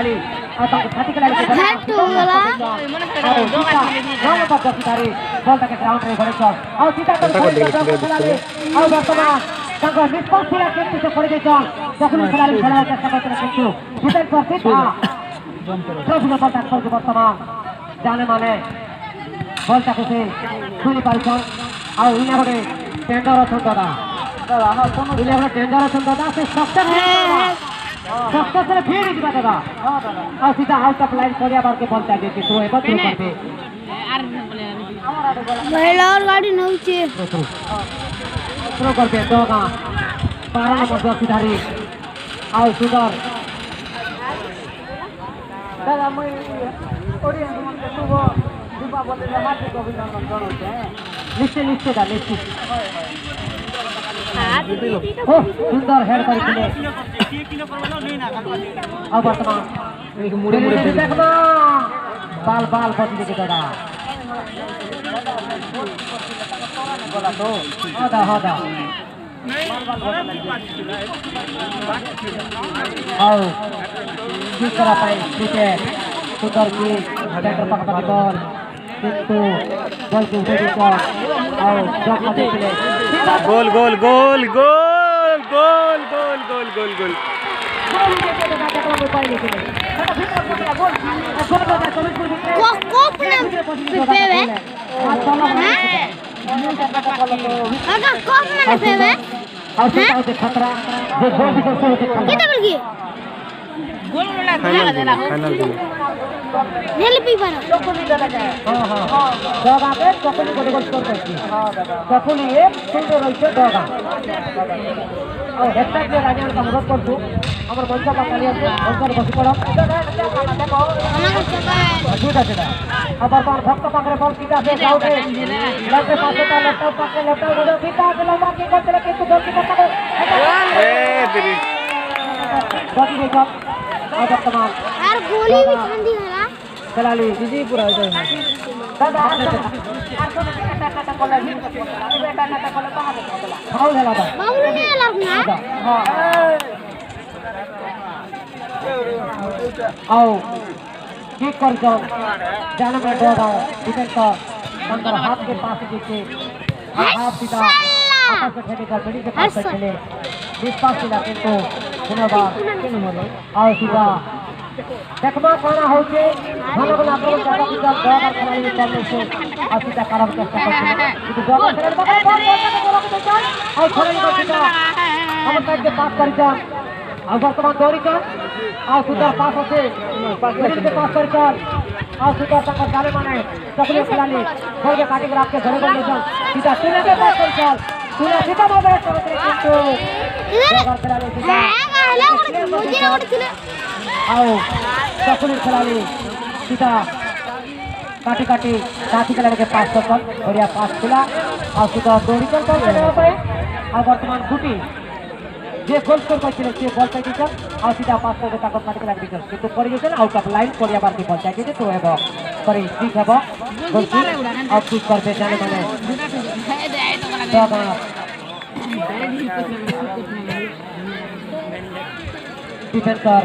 खिलाड़ी और साथी खिलाड़ी के बॉल तक ग्राउंड रे घरे चल और सीधा खिलाड़ी और वर्तमान ताको निष्पक्ष खेल से पड़े चल तखन खिलाड़ी खेला चेष्टा करते किंतु डिफेंस पर सीधा ट्रॉफी बॉल तक पहुंचे वर्तमान जाने माने बॉल तक से छुई पारिछन और इना गोटे टेंडर अछन दादा इना गोटे टेंडर अछन दादा से सक्सेस से फिर दिबा दादा और सीधा आउट ऑफ लाइन पड़िया बार के बॉल तक देती तो एबो थ्रो करबे महिला और गाड़ी नउचे थ्रो करबे दोगा 12 नंबर जर्सीधारी और सुंदर दादा मैं ऑडियंस मन के शुभ दीपा बोले हार्दिक अभिनंदन जनाउँछु निश्चय निश्चय दा निश्चय ओ सुंदर हेड करथिले अब वर्तमान एक मुड़े देखबा बाल बाल बचले के दादा बोला तो हादा हादा आओ किस तरह पाए विकेट सुंदर की बैटर पकड़ बॉल किंतु बॉल को उठे और जॉब में देखले गोल गोल गोल गोल गोल गोल गोल गोल गोल खतरा भक्त पाखे बल सीधा से यार गोली भी ठंडी है ना खिलाड़ी जी पूरा हो जाए दादा फाउल है दादा बाबू ने लगना हां आओ किक कर जाओ जाने में दोगा डिफेंस का अंदर हाथ के पास देके हाथ सीधा आपस में खेले का बड़ी के पास खेले जिस पास से लाके तो धन्यवाद आओ सीधा देखबा कोना होचे भालो बना आपन का सीधा दोगा खिलाड़ी करने से और सीधा कारब चेष्टा करते कि दोगा खेले और खिलाड़ी को सीधा हम साइड के पास कर जा और वर्तमान दौरी का और सुंदर पास होते मिडिल के पास कर और सुंदर तक जाने माने चकले खिलाड़ी खोल के काटी ग्राफ के घरे बन जा सीधा सुने के पास कर सुने सीधा मोबाइल करते किंतु दोगा खिलाड़ी सीधा मुझे आउट किले आओ चकले खिलाड़ी सीधा काटी काटी साथी खिलाड़ी के पास कर बढ़िया पास खुला और सीधा दौड़ी कर और वर्तमान गुटी जे गोल स्कोर करछिलेन से बल चाइते छन और सीधा पास करबे ताको काटे लाग दिछन किंतु पड़ि गेछन आउट ऑफ लाइन पड़िया बार के बल चाइते तो हेबो करी ठीक हेबो गोल की और किक करबे जाने माने दादा डिफेंसर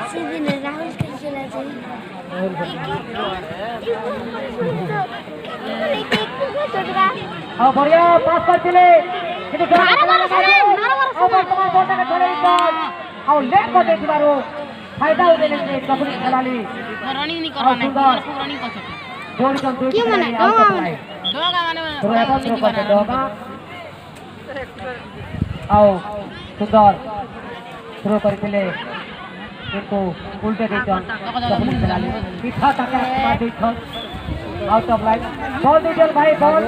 सीधे ने राहुल के चला जाए और बढ़िया पास करथिले किंतु और वर्तमान बॉल के छोड़े और लेट कर देथिबारो फायदा हो देले से कबड्डी खिलाड़ी रनिंग नहीं करना है रनिंग कर सकते जोड़ी कम जोड़ी क्यों मना दोगा माने दोगा आओ सुंदर थ्रो करथिले किंतु उल्टे देछन कबड्डी खिलाड़ी पीछा तक मार देछन आउट ऑफ लाइन बॉल दीजिए भाई बॉल